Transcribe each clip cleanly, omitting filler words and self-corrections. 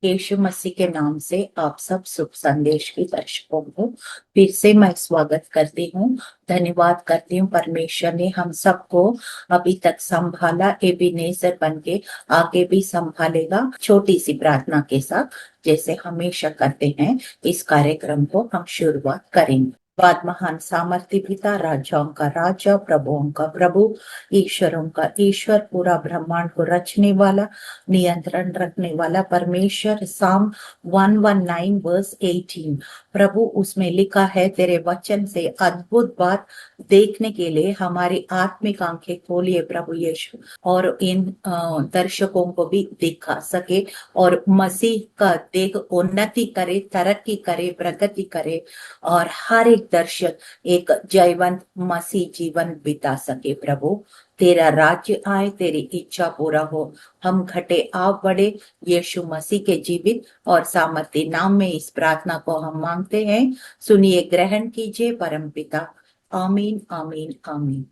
यीशु मसीह के नाम से आप सब शुभ संदेश के दर्शकों को फिर से मैं स्वागत करती हूँ। धन्यवाद करती हूँ, परमेश्वर ने हम सबको अभी तक संभाला, एबीनेज़र बन के आगे भी संभालेगा। छोटी सी प्रार्थना के साथ जैसे हमेशा करते हैं इस कार्यक्रम को हम शुरुआत करेंगे। बाद महान सामर्थ्य पिता, राजाओं का राजा, प्रभुओं का प्रभु, ईश्वरों का ईश्वर, पूरा ब्रह्मांड को रचने वाला, नियंत्रण रखने वाला परमेश्वर। साम 119 वर्स 18, प्रभु उसमें लिखा है, तेरे वचन से अद्भुत बात देखने के लिए हमारी आत्मिक आंखें खोलिए प्रभु यीशु, और इन दर्शकों को भी दिखा सके और मसीह का देख उन्नति करे, तरक्की करे, प्रगति करे और हर एक दर्शक एक जयवंत मसीह जीवन बिता सके। प्रभु तेरा राज्य आए, तेरी इच्छा पूरा हो, हम घटे आप बढ़े, यीशु मसीह के जीवित और सामर्थ्य नाम में इस प्रार्थना को हम मांगते हैं। सुनिए, ग्रहण कीजिए परम पिता। आमीन, आमीन, आमीन।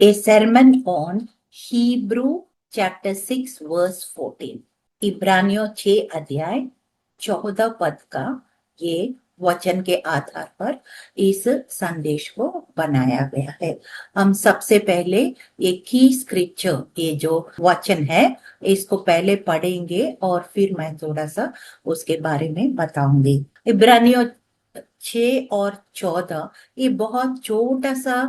ए sermon on Hebrew chapter 6 verse 14, इब्रानियों 6 अध्याय 14 पद का ये वचन के आधार पर इस संदेश को बनाया गया है। हम सबसे पहले एक की स्क्रिप्चर, ये जो वचन है इसको पहले पढ़ेंगे और फिर मैं थोड़ा सा उसके बारे में बताऊंगी। इब्रानियों 6 और 14 ये बहुत छोटा सा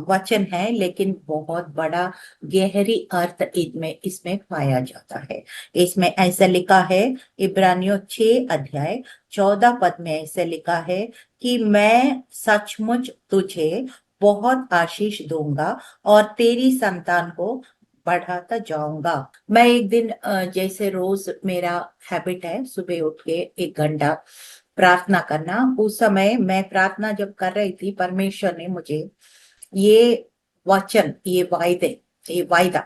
वचन है, लेकिन बहुत बड़ा गहरी अर्थ इसमें पाया जाता है। इसमें ऐसा लिखा है, इब्रानियों 6 अध्याय 14 पद में ऐसे लिखा है कि मैं सचमुच तुझे बहुत आशीष दूंगा और तेरी संतान को बढ़ाता जाऊंगा। मैं एक दिन जैसे रोज मेरा हैबिट है सुबह उठ के 1 घंटा प्रार्थना करना, उस समय मैं प्रार्थना जब कर रही थी, परमेश्वर ने मुझे ये वचन, ये वायदा,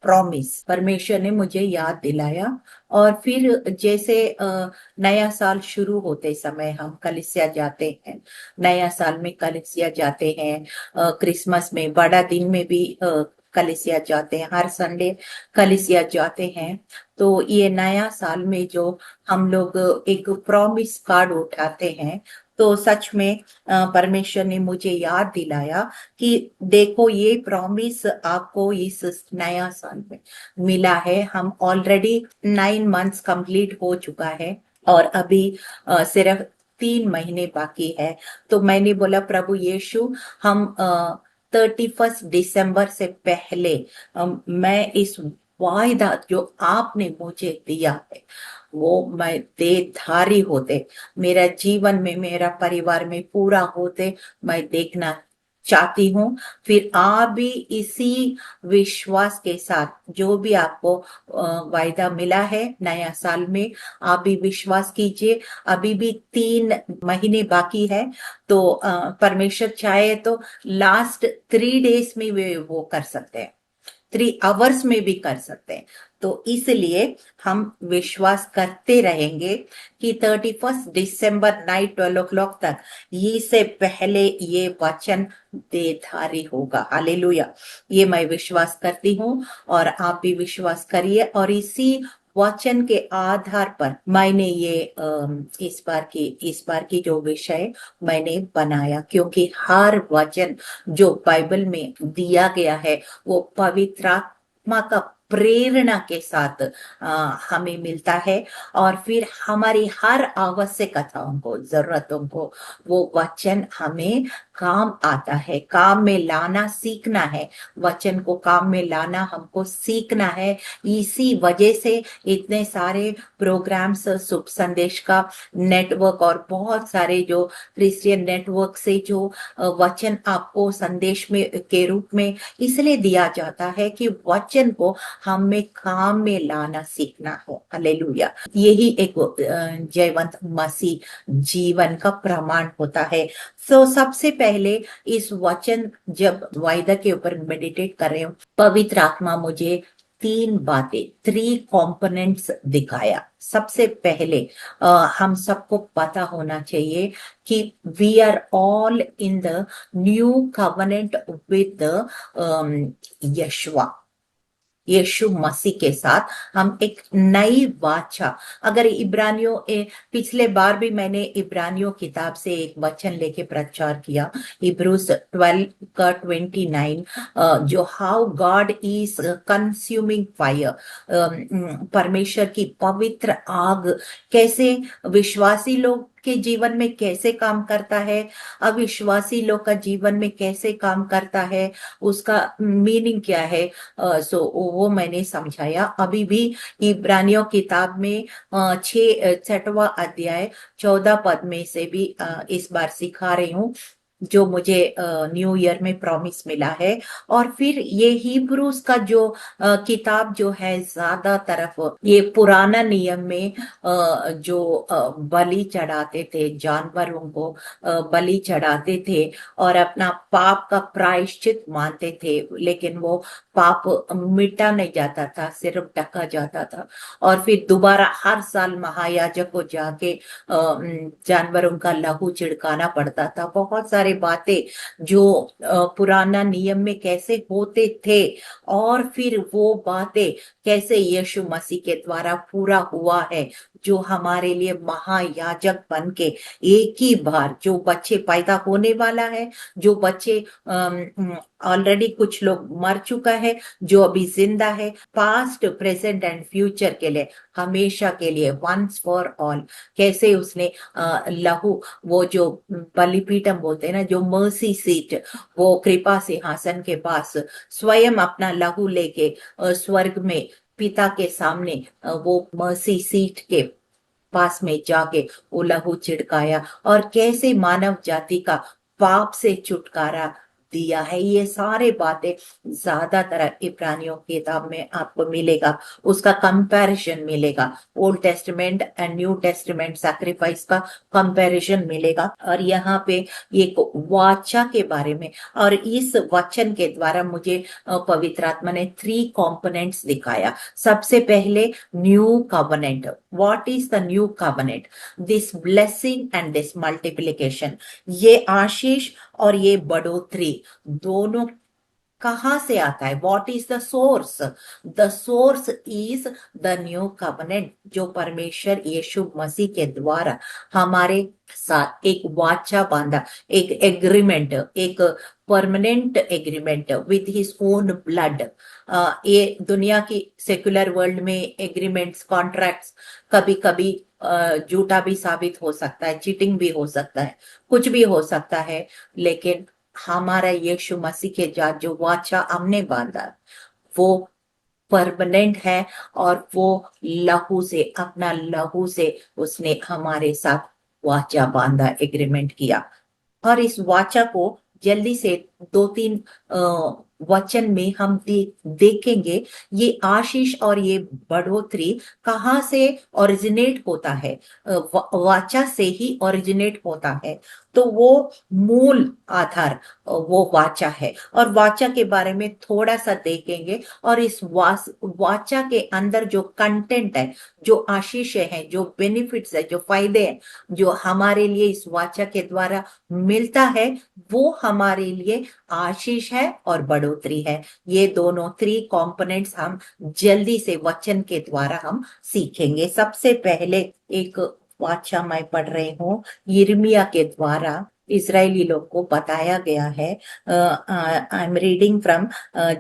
प्रॉमिस परमेश्वर ने मुझे याद दिलाया। और फिर जैसे नया साल शुरू होते समय हम कलीसिया जाते हैं, नया साल में कलीसिया जाते हैं, क्रिसमस में, बड़ा दिन में भी कलीसिया जाते हैं, हर संडे कलीसिया जाते हैं। तो ये नया साल में जो हम लोग एक प्रॉमिस कार्ड उठाते हैं, तो सच में परमेश्वर ने मुझे याद दिलाया कि देखो, ये प्रॉमिस आपको इस नया साल में मिला है। हम ऑलरेडी 9 मंथ्स कंप्लीट हो चुका है और अभी सिर्फ 3 महीने बाकी है। तो मैंने बोला, प्रभु यीशु, हम 31 दिसंबर से पहले मैं इस वायदा जो आपने मुझे दिया है वो मैं देधारी होते, मेरा जीवन में, मेरा परिवार में पूरा होते मैं देखना चाहती हूँ। फिर आप भी इसी विश्वास के साथ, जो भी आपको वायदा मिला है नया साल में, आप भी विश्वास कीजिए। अभी भी 3 महीने बाकी है, तो परमेश्वर चाहे तो लास्ट 3 डेज में वो कर सकते हैं, 3 आवर्स में भी कर सकते हैं। तो इसलिए हम विश्वास करते रहेंगे कि 31 दिसंबर नाइट 12 o'clock तक से पहले ये वचन देधारी होगा। हालेलुया, ये मैं विश्वास करती हूँ और आप भी विश्वास करिए। और इसी वचन के आधार पर मैंने ये इस बार की जो विषय मैंने बनाया, क्योंकि हर वचन जो बाइबल में दिया गया है वो पवित्र आत्मा का प्रेरणा के साथ हमें मिलता है, और फिर हमारी हर आवश्यकताओं को, जरूरतों को वो वचन हमें काम आता है। काम में लाना सीखना है, वचन को काम में लाना हमको सीखना है। इसी वजह से इतने सारे प्रोग्राम्स, शुभ संदेश का नेटवर्क और बहुत सारे जो क्रिश्चियन नेटवर्क से जो वचन आपको संदेश में के रूप में इसलिए दिया जाता है कि वचन को हमें काम में लाना सीखना हो। हालेलुया, यही एक जयवंत मसीह जीवन का प्रमाण होता है। तो सबसे पहले इस वचन, जब वायदा के ऊपर मेडिटेट कर रहे हो, पवित्र आत्मा मुझे 3 बातें, 3 कंपोनेंट्स दिखाया। सबसे पहले हम सबको पता होना चाहिए कि we are all in the new covenant with Yeshua. यीशु मसीह के साथ हम एक नई वाचा, अगर इब्रानियों पिछले बार भी मैंने इब्रानियों किताब से एक वचन लेके प्रचार किया, इब्रूस 12 का 29, जो how God is consuming fire, परमेश्वर की पवित्र आग कैसे विश्वासी लोग के जीवन में कैसे काम करता है, अविश्वासी लोग का जीवन में कैसे काम करता है, उसका मीनिंग क्या है। सो वो मैंने समझाया। अभी भी इब्रानियों किताब में 6वां अध्याय 14 पद में से भी इस बार सिखा रही हूँ, जो मुझे न्यू ईयर में प्रॉमिस मिला है। और फिर ये हिब्रूज का जो किताब जो है, ज्यादा तरफ ये पुराना नियम में जो बलि चढ़ाते थे, जानवरों को बलि चढ़ाते थे और अपना पाप का प्रायश्चित मानते थे, लेकिन वो पाप मिटा नहीं जाता था, सिर्फ ढका जाता था। और फिर दोबारा हर साल महायाजक को जाके जानवरों का लहू छिड़काना पड़ता था। बहुत सारी बातें जो पुराना नियम में कैसे होते थे, और फिर वो बातें कैसे यीशु मसीह के द्वारा पूरा हुआ है, जो हमारे लिए महायाजक बन के एक ही बार, जो बच्चे पैदा होने वाला है, जो बच्चे ऑलरेडी कुछ लोग मर चुका है, जो अभी जिंदा है, पास्ट प्रेजेंट एंड फ्यूचर के लिए, हमेशा के लिए, वंस फॉर ऑल, कैसे उसने लहू, वो जो बलिपीठम बोलते हैं ना, जो मर्सी सीट, वो कृपा सिंहासन के पास स्वयं अपना लहू लेके स्वर्ग में पिता के सामने वो मर्सी सीट के पास में जाके वो लहू छिड़काया, और कैसे मानव जाति का पाप से छुटकारा दिया है। ये सारे बातें ज्यादातर इब्रानियों की किताब में आपको मिलेगा, उसका कंपैरिजन मिलेगा, old testament and new testament sacrifice का कंपैरिजन मिलेगा। और यहाँ पे एक वाचा के बारे में, और इस वचन के द्वारा मुझे पवित्र आत्मा ने 3 कंपोनेंट्स दिखाया। सबसे पहले new covenant, what is the new covenant, this blessing and this multiplication, ये आशीष और ये बढ़ोतरी दोनों कहाँ से आता है, what is the source, the source is the new covenant, जो परमेश्वर यीशु मसीह के द्वारा हमारे साथ एक वाचा बांधा, एक एग्रीमेंट, एक permanent agreement with his own blood. ये दुनिया की सेक्युलर वर्ल्ड में एग्रीमेंट्स, कॉन्ट्रैक्ट्स कभी कभी झूठा भी साबित हो सकता है, चीटिंग भी हो सकता है, कुछ भी हो सकता है, लेकिन हमारा यीशु मसीह के साथ जो वाचा हमने बांधा वो परमानेंट है, और वो लहू से, अपना लहू से उसने हमारे साथ वाचा बांधा, एग्रीमेंट किया। और इस वाचा को जल्दी से 2-3 वचन में हम देखेंगे, ये आशीष और ये बढ़ोतरी कहाँ से ओरिजिनेट होता है। वाचा से ही ओरिजिनेट होता है, तो वो मूल आधार वो वाचा है, और वाचा के बारे में थोड़ा सा देखेंगे। और इस वाचा के अंदर जो कंटेंट है, जो आशीष है, जो बेनिफिट्स है, जो फायदे हैं, जो हमारे लिए इस वाचा के द्वारा मिलता है, वो हमारे लिए आशीष है और बढ़ोतरी है। ये दोनों 3 कंपोनेंट्स हम जल्दी से वचन के द्वारा हम सीखेंगे। सबसे पहले एक वाचा मैं पढ़ रही हूँ, यिर्मयाह के द्वारा इजरायली लोग को बताया गया है। I am reading from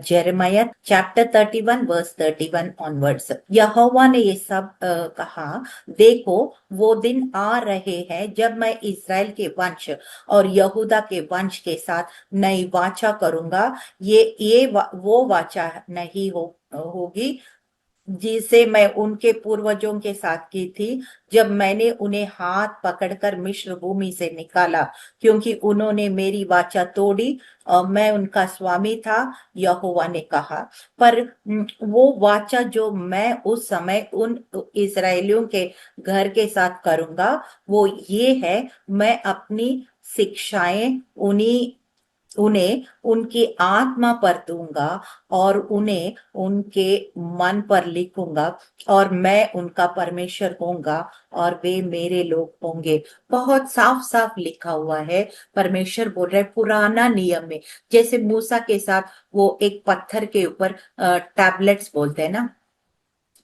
Jeremiah chapter 31 verse 31 onwards. यहोवा ने ये सब कहा, देखो वो दिन आ रहे हैं जब मैं इस्राएल के वंश और यहूदा के वंश के साथ नई वाचा करूंगा। वो वाचा नहीं होगी जिसे मैं उनके पूर्वजों के साथ की थी, जब मैंने उन्हें हाथ पकड़कर मिस्र भूमि से निकाला, क्योंकि उन्होंने मेरी वाचा तोड़ी और मैं उनका स्वामी था, यहोवा ने कहा। पर वो वाचा जो मैं उस समय उन इस्राएलियों के घर के साथ करूंगा, वो ये है, मैं अपनी शिक्षाएं उन्हीं उन्हें उनकी आत्मा पर दूंगा और उन्हें उनके मन पर लिखूंगा और मैं उनका परमेश्वर होऊंगा और वे मेरे लोग होंगे। बहुत साफ साफ लिखा हुआ है। परमेश्वर बोल रहे पुराना नियम में, जैसे मूसा के साथ वो एक पत्थर के ऊपर टैबलेट्स बोलते हैं ना,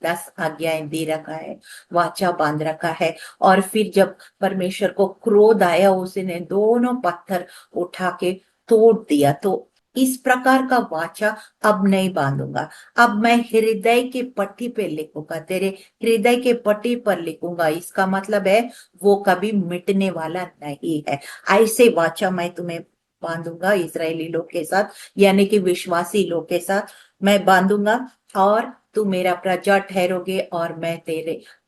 10 आज्ञाएं दे रखा है, वाचा बांध रखा है। और फिर जब परमेश्वर को क्रोध आया, उसने दोनों पत्थर उठा के तोड़ दिया। तो इस प्रकार का वाचा अब नहीं बांधूंगा। अब मैं हृदय की पट्टी पे लिखूंगा, तेरे हृदय के पट्टी पर लिखूंगा। इसका मतलब है वो कभी मिटने वाला नहीं है। ऐसे वाचा मैं तुम्हें बांधूंगा इजरायली लोग के साथ, यानी कि विश्वासी लोग के साथ मैं बांधूंगा, और तू मेरा प्रजा ठहरोगे और मैं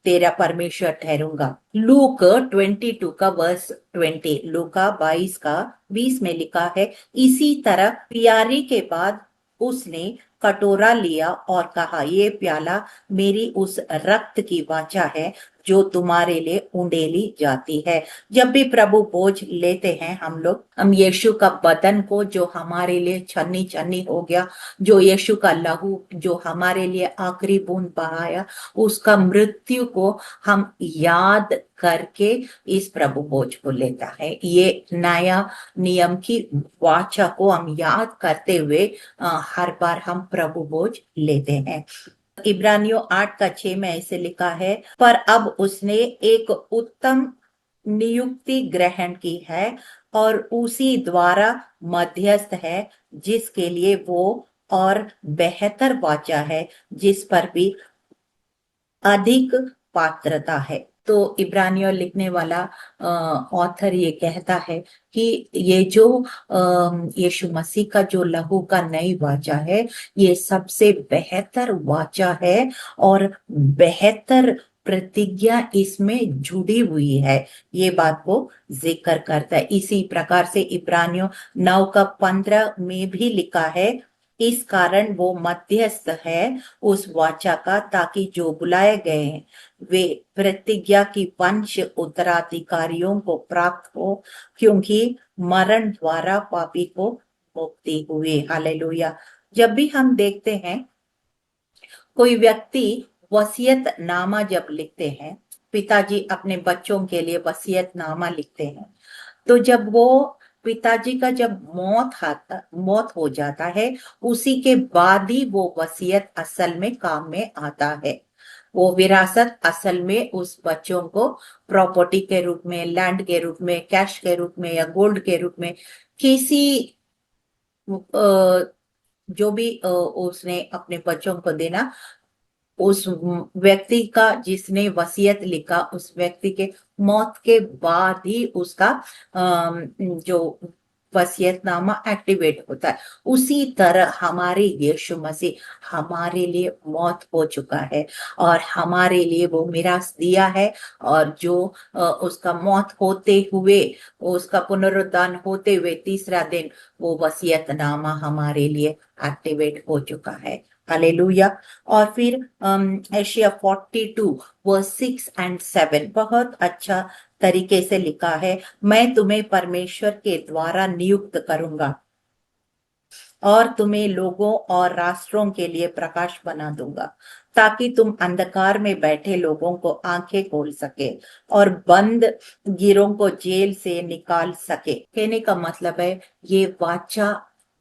तेरा परमेश्वर ठहरूंगा। लूक 22 का वर्स 20, लूका 22 का 20 में लिखा है, इसी तरह प्यारी के बाद उसने कटोरा लिया और कहा, ये प्याला मेरी उस रक्त की वाचा है जो तुम्हारे लिए उंडेली जाती है। जब भी प्रभु भोज लेते हैं हम यीशु का बदन को जो हमारे लिए छन्नी छन्नी हो गया, जो यीशु का लहू जो हमारे लिए आखिरी बूंद बहाया, उसका मृत्यु को हम याद करके इस प्रभु भोज को लेता है। ये नया नियम की वाचा को हम याद करते हुए हर बार हम प्रभु भोज लेते हैं। इब्रानियों 8 का 6 में ऐसे लिखा है, पर अब उसने एक उत्तम नियुक्ति ग्रहण की है और उसी द्वारा मध्यस्थ है, जिसके लिए वो और बेहतर वाचा है, जिस पर भी अधिक पात्रता है। तो इब्रानियों लिखने वाला ऑथर ये कहता है कि ये जो यीशु मसीह का जो लहू का नई वाचा है, ये सबसे बेहतर वाचा है और बेहतर प्रतिज्ञा इसमें जुड़ी हुई है। ये बात को जिक्र करता है। इसी प्रकार से इब्रानियों 9 का 15 में भी लिखा है, इस कारण वो मध्यस्थ है उस वाचा का, ताकि जो बुलाए गए हैं वे प्रतिज्ञा की वंश उत्तराधिकारियों को प्राप्त हो, क्योंकि मरण द्वारा पापी को मुक्ति हुई। हालेलुया। जब भी हम देखते हैं कोई व्यक्ति वसीयत नामा जब लिखते हैं, पिताजी अपने बच्चों के लिए वसीयत नामा लिखते हैं, तो जब वो पिताजी का जब मौत हो जाता है, उसी के बाद ही वो वसीयत असल में काम में आता है। वो विरासत असल में उस बच्चों को प्रॉपर्टी के रूप में, लैंड के रूप में, कैश के रूप में या गोल्ड के रूप में, किसी जो भी उसने अपने बच्चों को देना, उस व्यक्ति का जिसने वसीयत लिखा, उस व्यक्ति के मौत के बाद ही उसका जो वसीयतनामा एक्टिवेट होता है। उसी तरह हमारे यीशु मसीह हमारे लिए मौत हो चुका है और हमारे लिए वो मिरास दिया है, और जो उसका मौत होते हुए, उसका पुनरुत्थान होते हुए तीसरा दिन वो वसीयतनामा हमारे लिए एक्टिवेट हो चुका है। हालेलुया। और फिर एशिया 42 वर्स 6 एंड 7 बहुत अच्छा तरीके से लिखा है, मैं तुम्हें परमेश्वर के द्वारा नियुक्त करूंगा और तुम्हें लोगों और राष्ट्रों के लिए प्रकाश बना दूंगा, ताकि तुम अंधकार में बैठे लोगों को आंखें खोल सके और बंद गिरों को जेल से निकाल सके। कहने का मतलब है ये वाचा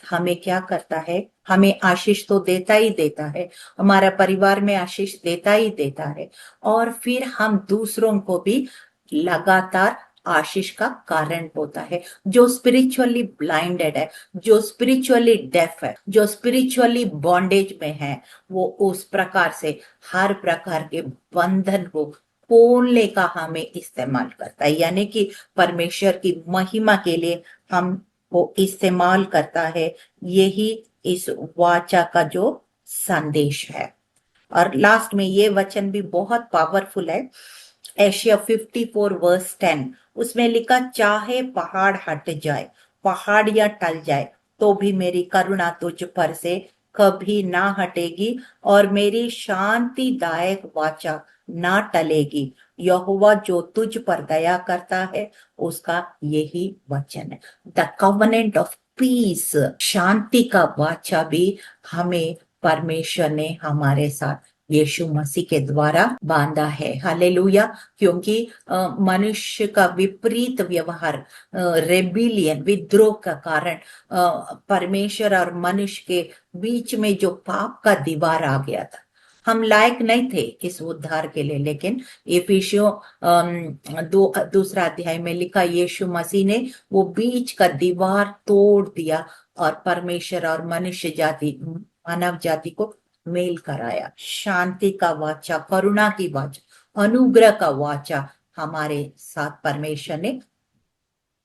हमें क्या करता है, हमें आशीष तो देता ही देता है, हमारा परिवार में आशीष देता ही देता है, और फिर हम दूसरों को भी लगातार आशीष का कारण होता है। जो स्पिरिचुअली ब्लाइंडेड है, जो स्पिरिचुअली डेफ है, जो स्पिरिचुअली बॉन्डेज में है, वो उस प्रकार से हर प्रकार के बंधन को खोलने का हमें इस्तेमाल करता है, यानी कि परमेश्वर की महिमा के लिए हम वो इस्तेमाल करता है। यही इस वाचा का जो संदेश है। और लास्ट में ये वचन भी बहुत पावरफुल है, एशिया 54 वर्स 10, उसमें लिखा, चाहे पहाड़ हट जाए, पहाड़ या टल जाए, तो भी मेरी करुणा तुझ पर से कभी ना हटेगी और मेरी शांतिदायक वाचा ना टलेगी। यहोवा जो तुझ पर दया करता है उसका यही वचन है। द कवनेंट ऑफ पीस, शांति का वाचा भी हमें परमेश्वर ने हमारे साथ यीशु मसीह के द्वारा बांधा है। हालेलुया। क्योंकि मनुष्य का विपरीत व्यवहार, रेबिलियन, विद्रोह का कारण परमेश्वर और मनुष्य के बीच में जो पाप का दीवार आ गया था, हम लायक नहीं थे इस उद्धार के लिए। लेकिन इफिसियों दूसरा अध्याय में लिखा, यीशु मसीह ने वो बीच का दीवार तोड़ दिया और परमेश्वर और मनुष्य जाति, मानव जाति को मेल कराया। शांति का वाचा, करुणा की वाचा, अनुग्रह का वाचा हमारे साथ परमेश्वर ने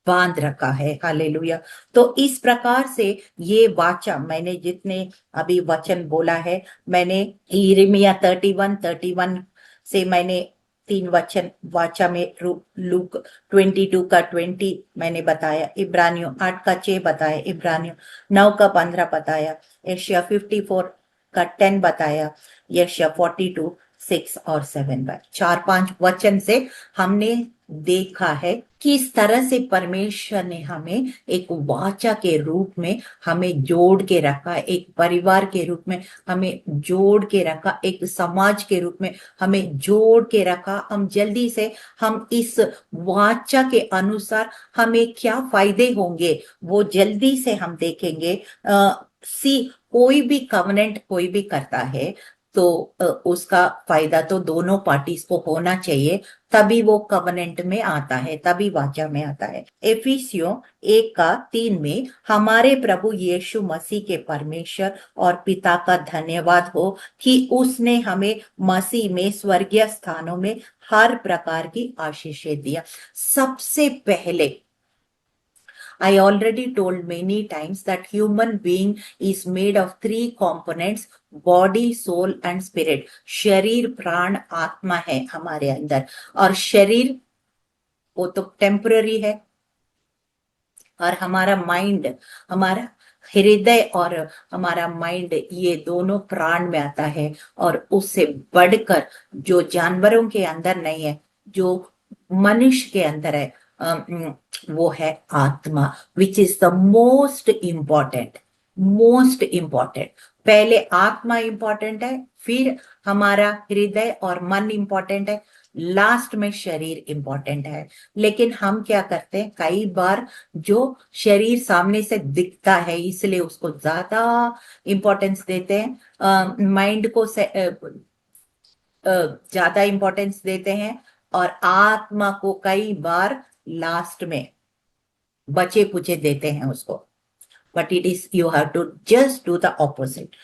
बांध रखा है। हालेलुया। तो इस प्रकार से ये वाचा, मैंने जितने अभी वचन बोला है, मैंने यिर्मयाह 31 से मैंने 3 वचन वाचा में, लूक 22 का 20 मैंने बताया, इब्रानियों 8 का 6 बताया, इब्रानियों 9 का 15 बताया, यशायाह 54 का 10 बताया, यशायाह 42 6 और 7 पर 4-5 वचन से हमने देखा है किस तरह से परमेश्वर ने हमें एक वाचा के रूप में हमें जोड़ के रखा, एक परिवार के रूप में हमें जोड़ के रखा, एक समाज के रूप में हमें जोड़ के रखा। हम जल्दी से हम इस वाचा के अनुसार हमें क्या फायदे होंगे वो जल्दी से हम देखेंगे। कोई भी कवनेंट कोई भी करता है तो उसका फायदा तो दोनों पार्टीज को होना चाहिए, तभी वो कवनेंट में आता है, तभी वाचा में आता है। एफिसियों 1 का 3 में हमारे प्रभु यीशु मसीह के परमेश्वर और पिता का धन्यवाद हो कि उसने हमें मसीह में स्वर्गीय स्थानों में हर प्रकार की आशीषें दिया। सबसे पहले, I already told many times that human being is made of 3 components: body, soul and spirit. शरीर, प्राण, आत्मा है हमारे अंदर। और शरीर वो तो टेम्पररी है, और हमारा माइंड, हमारा हृदय और हमारा माइंड, ये दोनों प्राण में आता है। और उससे बढ़कर जो जानवरों के अंदर नहीं है, जो मनुष्य के अंदर है, वो है आत्मा, which is the most important. Most important, पहले आत्मा इम्पॉर्टेंट है, फिर हमारा हृदय और मन इम्पॉर्टेंट है, लास्ट में शरीर इम्पॉर्टेंट है। लेकिन हम क्या करते हैं, कई बार जो शरीर सामने से दिखता है इसलिए उसको ज्यादा इम्पोर्टेंस देते हैं, माइंड को ज्यादा इम्पोर्टेंस देते हैं, और आत्मा को कई बार लास्ट में बचे पुचे देते हैं उसको। But it is, you have to just do the opposite.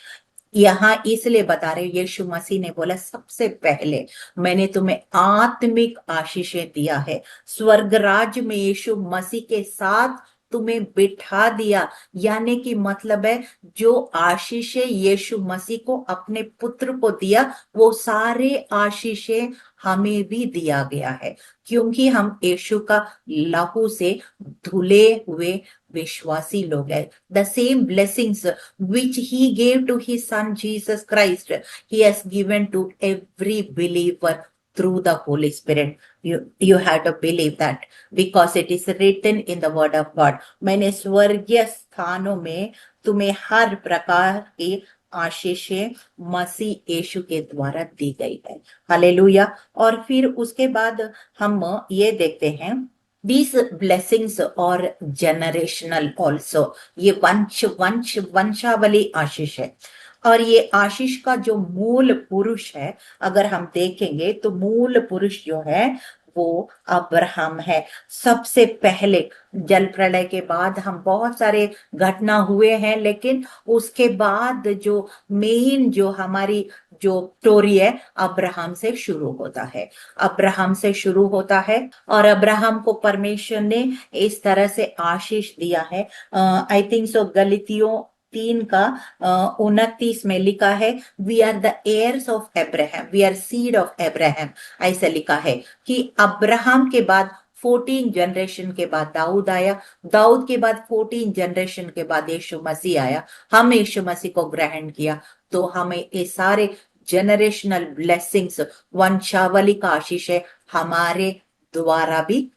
यहां इसलिए बता रहे, यीशु मसीह ने बोला सबसे पहले मैंने तुम्हें आत्मिक आशीषें दिया है, स्वर्ग राज्य में यीशु मसीह के साथ तुम्हें बिठा दिया। यानी कि मतलब है, जो आशीषें यीशु मसीह को अपने पुत्र को दिया, वो सारे आशीषें हमें भी दिया गया है, क्योंकि हम यीशु का लहू से धुले हुए विश्वासी लोग हैं। The same blessings which he gave to his son Jesus Christ, he has given to every believer through the Holy Spirit. You have to believe that, because it is written in the word of God, मैंने स्वर्गीय स्थानों में तुम्हें हर प्रकार की आशीषें मसीह यीशु के द्वारा दी गई है। हालेलुया। और फिर उसके बाद हम ये देखते हैं, these blessings और generational also, ये वंशावली आशीष है। और ये आशीष का जो मूल पुरुष है, अगर हम देखेंगे तो मूल पुरुष जो है वो अब्राहम है। सबसे पहले जल प्रलय के बाद हम बहुत सारे घटना हुए हैं, लेकिन उसके बाद जो मेन जो हमारी जो स्टोरी है, अब्राहम से शुरू होता है। अब्राहम से शुरू होता है, और अब्राहम को परमेश्वर ने इस तरह से आशीष दिया है। आई थिंक सो गलीतियों 3 का 29 में लिखा है, we are the heirs of Abraham, we are seed of Abraham. ऐसा लिखा है कि अब्राहम के बाद 14 जनरेशन के बाद दाऊद आया, दाऊद के बाद 14 जनरेशन के बाद यीशु मसीह आया। हम यीशु मसीह को ग्रहण किया, तो हमें ये सारे जनरेशनल ब्लेसिंग्स, वंशावली का आशीष है, हमारे द्वारा भी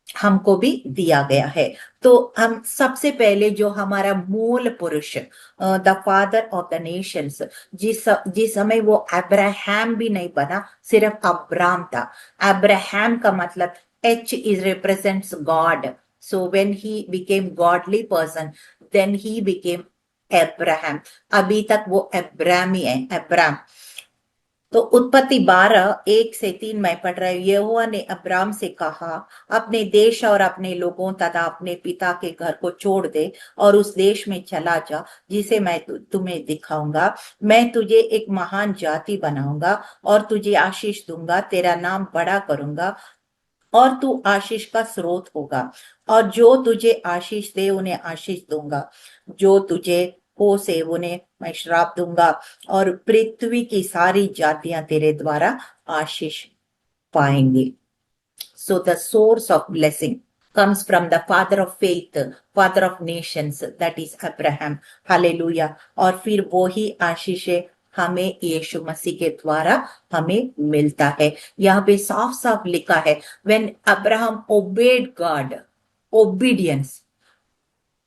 हमको भी दिया गया है। तो हम सबसे पहले जो हमारा मूल पुरुष, the father of the Nations, जिस समय वो अब्राहम भी नहीं बना, सिर्फ अब्राम था। अब्राहम का मतलब H is represents God, so when he became godly person, then he became Abraham. अभी तक वो अब्राम ही है, अब्राम। तो उत्पत्ति 12:1 से 3 मैं पढ़ रही हूँ। यहोवा ने अब्राम से कहा, अपने देश और अपने लोगों तथा अपने पिता के घर को छोड़ दे और उस देश में चला जा जिसे मैं तुम्हें दिखाऊंगा। मैं तुझे एक महान जाति बनाऊंगा और तुझे आशीष दूंगा, तेरा नाम बड़ा करूंगा और तू आशीष का स्रोत होगा। और जो तुझे आशीष दे उन्हें आशीष दूंगा, जो तुझे कोसे उन्हें मैं श्राप दूंगा, और पृथ्वी की सारी जातियां तेरे द्वारा आशीष पाएंगी। So the source of blessing comes from the father of faith, father of nations, that is Abraham. Hallelujah. और फिर वो ही आशीषें हमें यीशु मसीह के द्वारा हमें मिलता है। यहाँ पे साफ साफ लिखा है, when Abraham obeyed God, obedience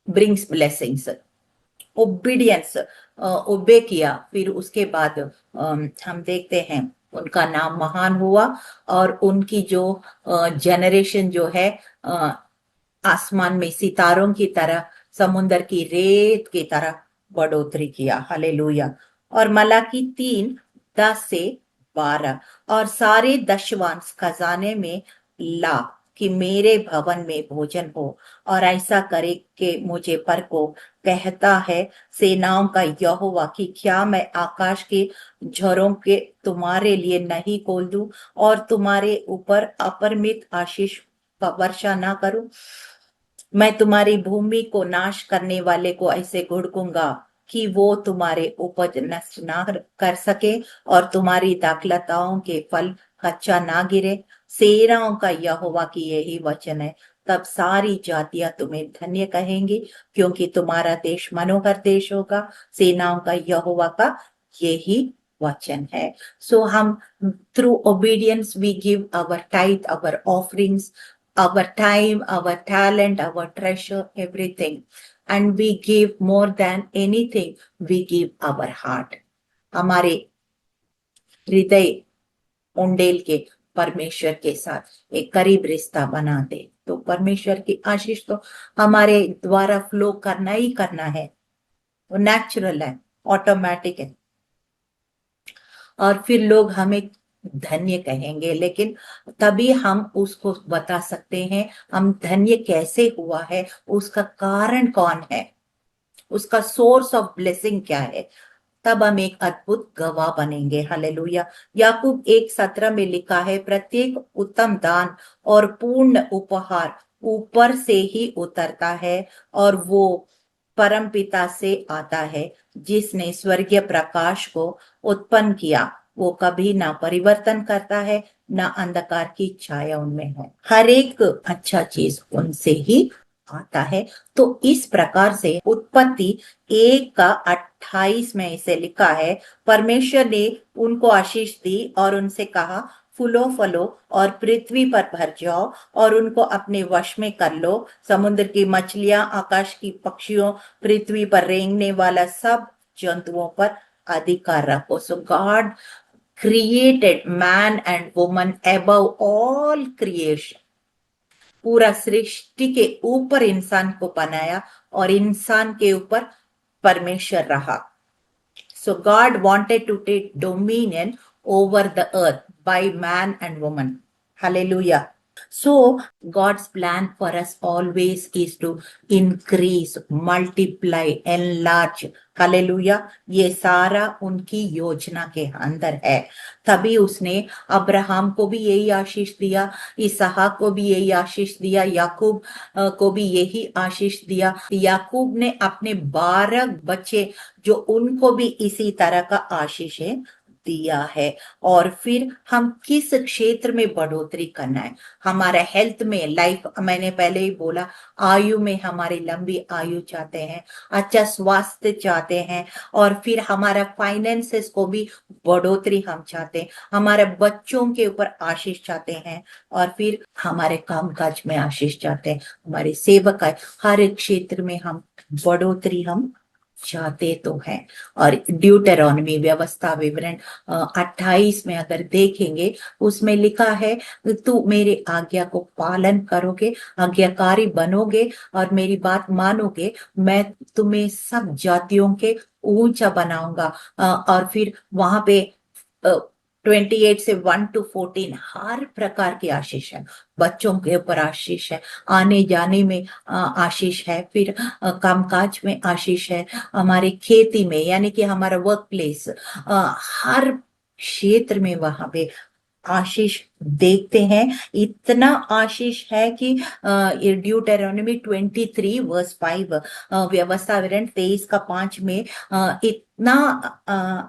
brings blessings. Obedience, obey किया, फिर उसके बाद हम देखते हैं उनका नाम महान हुआ और उनकी जो जनरेशन जो है, अ, आसमान में सितारों की तरह, समुन्दर की रेत की तरह बढ़ोतरी किया। हालेलुया। और मलाकी 3:10 से 12, और सारे दशवांश खजाने में ला कि मेरे भवन में भोजन हो, और ऐसा करे कि मुझे पर को कहता है सेनाओं का यहोवा कि क्या मैं आकाश के झरों के तुम्हारे लिए नहीं खोल दूं और तुम्हारे ऊपर अपरिमित आशीष का वर्षा ना करूं। मैं तुम्हारी भूमि को नाश करने वाले को ऐसे घुड़कूंगा कि वो तुम्हारे उपज नष्ट ना कर सके और तुम्हारी दाखलताओं के फल कच्चा ना गिरे। सेनाओं का यहोवा की यही वचन है। तब सारी जातियां तुम्हें धन्य कहेंगी, क्योंकि तुम्हारा देश मनोहर देश होगा। सेनाओं का यहोवा का यही वचन है। सो हम through obedience we give our tithe, our offerings, our time, our talent, our treasure, everything. And we give more than anything, we give our heart. हमारे हृदय उंडेल के परमेश्वर के साथ एक करीब रिश्ता बना दे, तो परमेश्वर की आशीष तो हमारे द्वारा फ्लो करना ही करना है। वो नेचुरल है, ऑटोमेटिक है। और फिर लोग हमें धन्य कहेंगे, लेकिन तभी हम उसको बता सकते हैं हम धन्य कैसे हुआ है, उसका कारण कौन है, उसका सोर्स ऑफ ब्लेसिंग क्या है। तब हम एक अद्भुत गवाह बनेंगे। हालेलुया। याकूब 1:17 में लिखा है, प्रत्येक उत्तम दान और पूर्ण उपहार ऊपर से ही उतरता है और वो परम पिता से आता है, जिसने स्वर्गीय प्रकाश को उत्पन्न किया। वो कभी ना परिवर्तन करता है, ना अंधकार की छाया उनमें है। हर एक अच्छा चीज उनसे ही आता है। तो इस प्रकार से उत्पत्ति 1:28 में इसे लिखा है, परमेश्वर ने उनको आशीष दी और उनसे कहा, फूलो फलो और पृथ्वी पर भर जाओ और उनको अपने वश में कर लो। समुद्र की मछलियां, आकाश की पक्षियों, पृथ्वी पर रेंगने वाला सब जंतुओं पर अधिकार रखो। सो God created man and woman above all creation. पूरा सृष्टि के ऊपर इंसान को बनाया और इंसान के ऊपर परमेश्वर रहा। So God wanted to take dominion over the earth by man and woman. Hallelujah. So God's plan for us always is to increase, multiply, enlarge. Hallelujah. ये सारा उनकी योजना के अंदर है। तभी उसने अब्राहम को भी यही आशीष दिया, इसहाक को भी यही आशीष दिया, याकूब को भी यही आशीष दिया। याकूब ने अपने 12 बच्चे जो उनको भी इसी तरह का आशीष दिया है। और फिर हम किस क्षेत्र में बढ़ोतरी करना है, हमारा हेल्थ में, लाइफ, मैंने पहले ही बोला, आयु में हमारी लंबी आयु चाहते हैं, अच्छा स्वास्थ्य चाहते हैं, और फिर हमारा फाइनेंसेस को भी बढ़ोतरी हम चाहते हैं, हमारे बच्चों के ऊपर आशीष चाहते हैं, और फिर हमारे कामकाज में आशीष चाहते हैं, हमारे सेवक हर एक क्षेत्र में हम बढ़ोतरी हम चाहते तो हैं। और ड्यूटेरोनमी व्यवस्था विवरण 28 में अगर देखेंगे, उसमें लिखा है, तू मेरे आज्ञा को पालन करोगे, आज्ञाकारी बनोगे और मेरी बात मानोगे, मैं तुम्हें सब जातियों के ऊंचा बनाऊंगा। और फिर वहां पे 28 से 1 to 14 हर प्रकार की आशीष है, बच्चों के ऊपर आशीष है, आने जाने में आशीष है, फिर कामकाज में आशीष है, हमारी खेती में यानी कि हमारा वर्क प्लेस, हर क्षेत्र में वहां पे आशीष देखते हैं। इतना आशीष है कि ड्यूटेरोनमी 23 वर्स 5, व्यवस्था विवरण 23 का 5 में इतना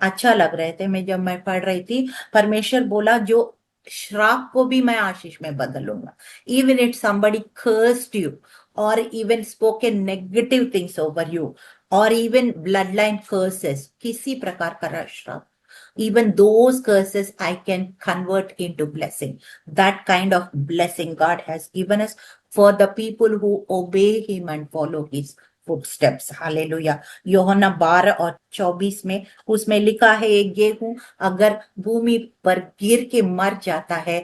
अच्छा लग रहे थे मैं जब मैं पढ़ रही थी। परमेश्वर बोला, जो श्राप को भी मैं आशीष में बदलूंगा, even it somebody cursed you or even spoken negative things over you or even bloodline curses, किसी प्रकार का श्राप, even those curses I can convert into blessing. That kind of blessing God has given us for the people who obey him and follow his footsteps. Hallelujah. यूहन्ना 12 और 24 में उसमें लिखा है, एक गेहूं अगर भूमि पर गिर के मर जाता है,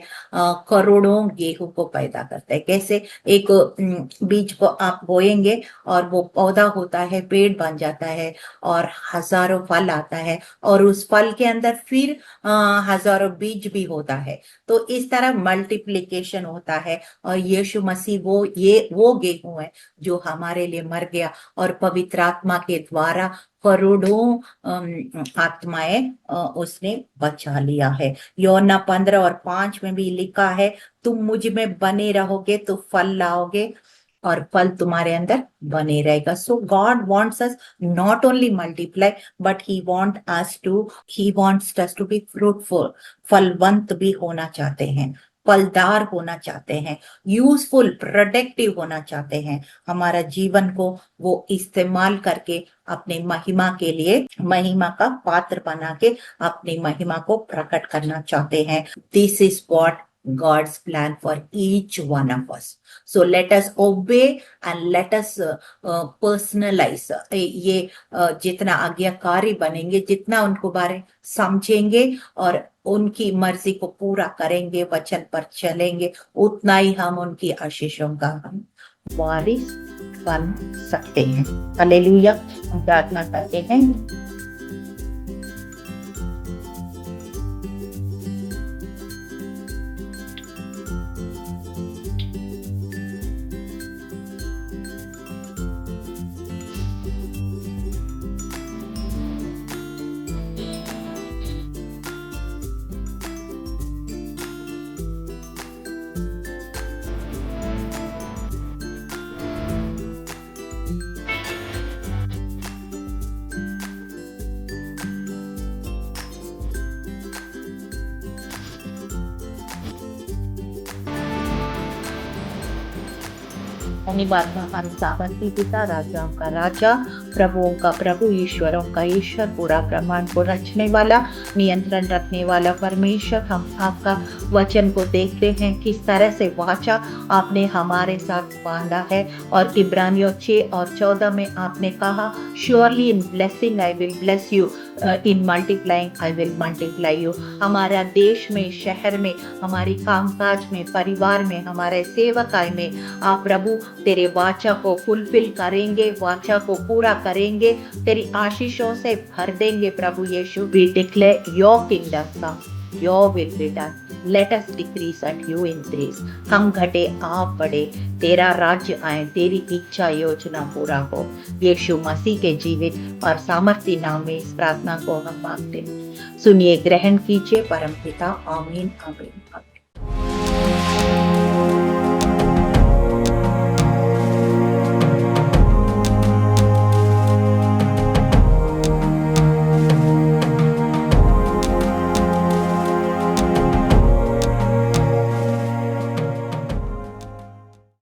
करोड़ों गेहूं को पैदा करता है। कैसे? एक बीज को आप बोएंगे और वो पौधा होता है, पेड़ बन जाता है और हजारों फल आता है, और उस फल के अंदर फिर हजारों बीज भी होता है। तो इस तरह मल्टीप्लिकेशन होता है। और यीशु मसीह वो गेहूं है जो हमारे लिए मर गया और पवित्र आत्मा के द्वारा करोड़ों आत्माएं उसने बचा लिया है। यूहन्ना 15 और 5 में भी लिखा है, तुम मुझ में बने रहोगे तो फल लाओगे और फल तुम्हारे अंदर बने रहेगा। So God wants us not only multiply, but he wants us to be fruitful, फलवंत भी होना चाहते हैं, फलदार होना चाहते हैं, यूजफुल, प्रोडक्टिव होना चाहते हैं। हमारा जीवन को वो इस्तेमाल करके अपनी महिमा के लिए, महिमा का पात्र बना के अपनी महिमा को प्रकट करना चाहते हैं। This is what God's plan for each one of us. So let us obey and let us personalize. ये जितना आज्ञाकारी बनेंगे, जितना उनको बारे समझेंगे और उनकी मर्जी को पूरा करेंगे, वचन पर चलेंगे, उतना ही हम उनकी आशीषों का हम वारिस बन सकते हैं। हालेलुया। प्रार्थना करते हैं। धन्यवाद महान सामर्थी पिता, राजाओं का राजा, प्रभुओं का प्रभु, ईश्वरों का ईश्वर, पूरा ब्रह्मांड को रचने वाला, नियंत्रण रखने वाला परमेश्वर, हम आपका वचन को देखते हैं किस तरह से वाचा आपने हमारे साथ बांधा है। और इब्रानियों 6 और 14 में आपने कहा, surely in blessing I will bless you, in multiplying I will multiply you. हमारा देश में, शहर में, हमारी कामकाज में, परिवार में, हमारे सेवकाई में आप प्रभु तेरे वाचा को फुलफिल करेंगे, वाचा को पूरा करेंगे, तेरी आशीषों से भर देंगे प्रभु यीशु। We declare your kingdom come, your will be done, let us decrease and you increase. हम घटे आप बढ़े, तेरा राज्य आए, तेरी इच्छा योजना पूरा हो। यीशु मसीह के जीवित और सामर्थी नाम में इस प्रार्थना को हम मांगते हैं। सुनिए, ग्रहण कीजिए। परम पिता, आमीन आमीन।